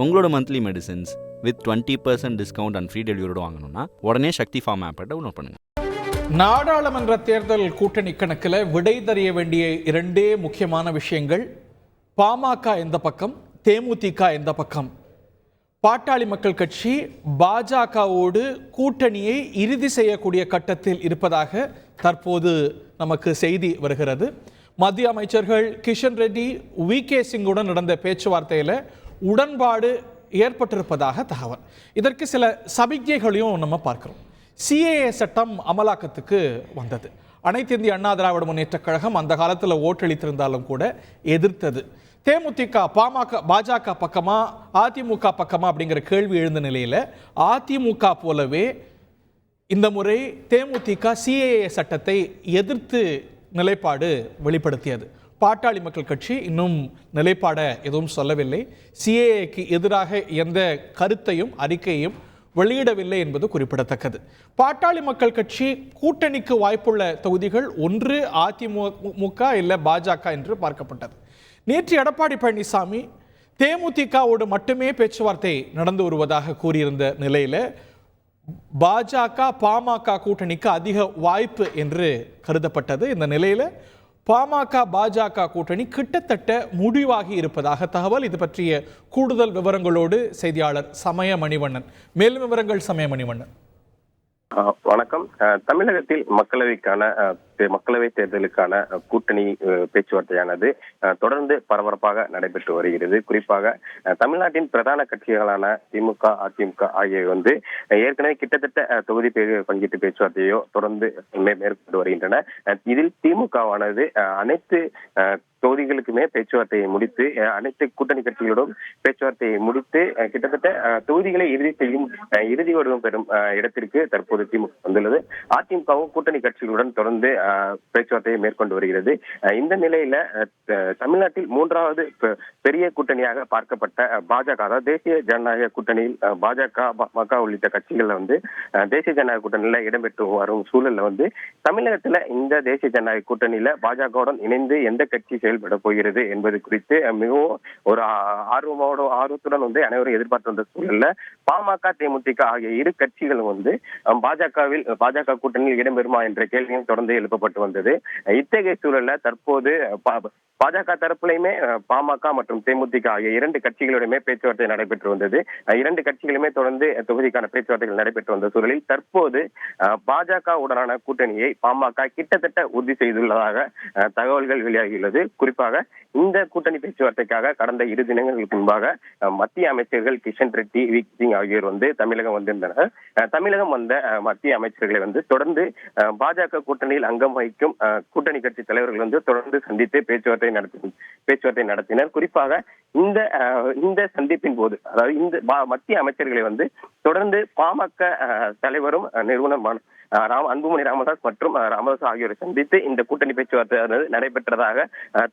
உங்களோட monthly medicines with 20% discount and free டெலிவரியோட வாங்கணும்னா உடனே சக்தி ஃபார்ம் ஆப்பை டவுன்லோட் பண்ணுங்கள். நாடாளுமன்ற தேர்தல் கூட்டணி கணக்கில் விடை தெரிய வேண்டிய இரண்டே முக்கியமான விஷயங்கள். பாமக எந்த பக்கம், தேமுதிக எந்த பக்கம். பாட்டாளி மக்கள் கட்சி பாஜகவோடு கூட்டணியை இறுதி செய்யக்கூடிய கட்டத்தில் இருப்பதாக தற்போது நமக்கு செய்தி வருகிறது. மத்திய அமைச்சர்கள் கிஷன் ரெட்டி, வி.கே. சிங்குடன் நடந்த பேச்சுவார்த்தையில் உடன்பாடு ஏற்பட்டிருப்பதாக தகவல். இதற்கு சில சமிக்ஞைகளையும் நம்ம பார்க்கிறோம். சிஏஏ சட்டம் அமலாக்கத்துக்கு வந்தது. அனைத்து இந்திய அண்ணா திராவிட முன்னேற்ற கழகம் அந்த காலத்தில் ஓட்டளித்திருந்தாலும் கூட எதிர்த்தது. தேமுதிக பாஜக பக்கமா அதிமுக பக்கமா அப்படிங்கிற கேள்வி எழுந்த நிலையில் அதிமுக போலவே இந்த முறை தேமுதிக சிஏஏ சட்டத்தை எதிர்த்து நிலைப்பாடு வெளிப்படுத்தியது. பாட்டாளி மக்கள் கட்சி இன்னும் நிலைப்பாட எதுவும் சொல்லவில்லை. சிஏஏக்கு எதிராக எந்த கருத்தையும் அறிக்கையும் வெளியிடவில்லை என்பது குறிப்பிடத்தக்கது. பாட்டாளி மக்கள் கட்சி கூட்டணிக்கு வாய்ப்புள்ள தொகுதிகள் ஒன்று அதிமுக இல்லை பாஜக என்று பார்க்கப்பட்டது. நேற்று எடப்பாடி பழனிசாமி தேமுதிகவோடு மட்டுமே பேச்சுவார்த்தை நடந்து வருவதாக கூறியிருந்த நிலையில் பாஜக பாமக கூட்டணிக்கு அதிக வாய்ப்பு என்று கருதப்பட்டது. இந்த நிலையில் பாமக பாஜக கூட்டணி கிட்டத்தட்ட முடிவாகி இருப்பதாக தகவல். இது பற்றிய கூடுதல் விவரங்களோடு செய்தியாளர் சமய மணிவண்ணன். மேலும் விவரங்கள் சமய மணிவண்ணன். வணக்கம். தமிழகத்தில் மக்களவை தேர்தலுக்கான கூட்டணி பேச்சுவார்த்தையானது தொடர்ந்து பரபரப்பாக நடைபெற்று வருகிறது. குறிப்பாக தமிழ்நாட்டின் பிரதான கட்சிகளான திமுக, அதிமுக ஆகியவை ஏற்கனவே கிட்டத்தட்ட தொகுதி பங்கீட்டு பேச்சுவார்த்தையோ தொடர்ந்து மேற்கொண்டு வருகின்றன. இதில் திமுகவானது அனைத்து தொகுதிகளுக்குமே பேச்சுவார்த்தையை முடித்து, அனைத்து கூட்டணி கட்சிகளோடும் பேச்சுவார்த்தையை முடித்து கிட்டத்தட்ட தொகுதிகளை இறுதி வடிவம் பெறும் இடத்திற்கு தற்போது திமுக வந்துள்ளது. அதிமுகவும் கூட்டணி கட்சிகளுடன் தொடர்ந்து பேச்சுவார்த்தையை மேற்கொண்டு வருகிறது. இந்த நிலையில தமிழ்நாட்டில் மூன்றாவது பெரிய கூட்டணியாக பார்க்கப்பட்ட பாஜக, அதாவது தேசிய ஜனநாயக கூட்டணியில் பாஜக, பாமக உள்ளிட்ட கட்சிகள் தேசிய ஜனநாயக கூட்டணியில இடம்பெற்று வரும் சூழல்ல தமிழகத்துல இந்த தேசிய ஜனநாயக கூட்டணியில பாஜகவுடன் இணைந்து எந்த கட்சி செயல்பட போகிறது என்பது குறித்து மிகவும் ஒரு ஆர்வத்துடன் அனைவரும் எதிர்பார்த்து வந்த சூழல்ல பாமக, தேமுதிக ஆகிய இரு கட்சிகளும் பாஜக கூட்டணியில் இடம்பெறுமா என்ற கேள்வியும் தொடர்ந்து எழுப்பப்பட்டு வந்தது. இத்தகைய சூழல்ல தற்போது பாஜக தரப்புலையுமே பாமக மற்றும் தேமுதிக ஆகிய இரண்டு கட்சிகளுடையுமே பேச்சுவார்த்தை நடைபெற்று வந்தது. இரண்டு கட்சிகளுமே தொடர்ந்து தொகுதிக்கான பேச்சுவார்த்தைகள் நடைபெற்று வந்த சூழலில் தற்போது பாஜக உடனான கூட்டணியை பாமக கிட்டத்தட்ட உறுதி செய்துள்ளதாக தகவல்கள் வெளியாகியுள்ளது. குறிப்பாக இந்த கூட்டணி பேச்சுவார்த்தைக்காக கடந்த 2 தினங்களுக்கு முன்பாக மத்திய அமைச்சர்கள் கிஷன் ரெட்டி, வி.கே. சிங் ஆகியோர் தமிழகம் வந்திருந்தனர். தமிழகம் வந்த மத்திய அமைச்சர்களை தொடர்ந்து பாஜக கூட்டணியில் அங்கம் வகிக்கும் கூட்டணி கட்சி தலைவர்கள் தொடர்ந்து சந்தித்து பேச்சுவார்த்தை நடத்தினர். குறிப்பாக இந்த சந்திப்பின் போது, அதாவது இந்த மத்திய அமைச்சர்களை தொடர்ந்து பாமக தலைவரும் நிறுவனமான அன்புமணி ராமதாஸ் மற்றும் ராமதாஸ் ஆகியோரை சந்தித்து இந்த கூட்டணி பேச்சுவார்த்தை நடைபெற்றதாக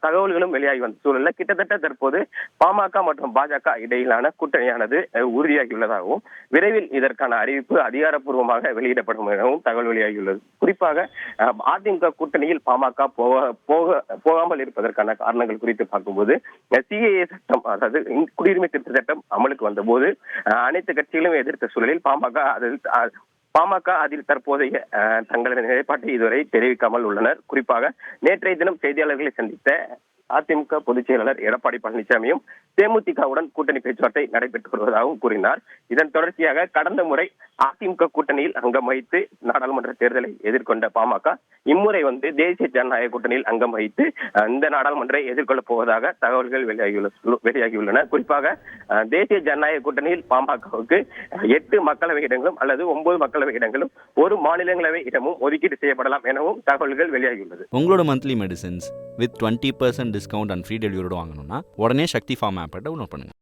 தகவல்களும் வெளியாகி வந்த சூழல்ல கிட்டத்தட்ட தற்போது பாமக மற்றும் பாஜக இடையிலான கூட்டணியானது உறுதியாகியுள்ளதாகவும் விரைவில் இதற்கான அறிவிப்பு அதிகாரப்பூர்வமாக வெளியிடப்படும் எனவும் தகவல் வெளியாகியுள்ளது. குறிப்பாக அதிமுக கூட்டணியில் பாமக போகாமல் இருப்பதற்கான காரணங்கள் குறித்து பார்க்கும்போது சிஏஏ சட்டம், அதாவது குடியுரிமை திருத்த சட்டம் அமலுக்கு வந்த போது அனைத்து கட்சிகளும் எதிர்த்த சூழலில் பாமக அதில் தற்போதைய தங்களது நிலைப்பாட்டை இதுவரை தெரிவிக்காமல் உள்ளனர். குறிப்பாக நேற்றைய தினம் செய்தியாளர்களை சந்தித்த அதிமுக பொதுச் செயலாளர் எடப்பாடி பழனிசாமியும் தேமுதிகவுடன் கூட்டணி பேச்சுவார்த்தை நடைபெற்று வருவதாகவும் கூறினார். இதன் தொடர்ச்சியாக கடந்த முறை அதிமுக கூட்டணியில் அங்கம் வகித்து நாடாளுமன்ற தேர்தலை எதிர்கொண்ட பாமக இம்முறை தேசிய ஜனநாயக கூட்டணியில் அங்கம் வகித்து இந்த நாடாளுமன்றை எதிர்கொள்ளப் போவதாக தகவல்கள் வெளியாகியுள்ளன. குறிப்பாக தேசிய ஜனநாயக கூட்டணியில் பாமகவுக்கு 8 மக்களவை இடங்களும் அல்லது 9 மக்களவை இடங்களும், ஒரு மாநிலங்களவை இடமும் ஒதுக்கீடு செய்யப்படலாம் எனவும் தகவல்கள் வெளியாகியுள்ளது. உங்களோட monthly medicines with 20% discount and free டெலிவரியோட வாங்கணும்னா உடனே சக்தி ஃபார்ம் ஆப்பை டவுன்லோட் பண்ணுங்க.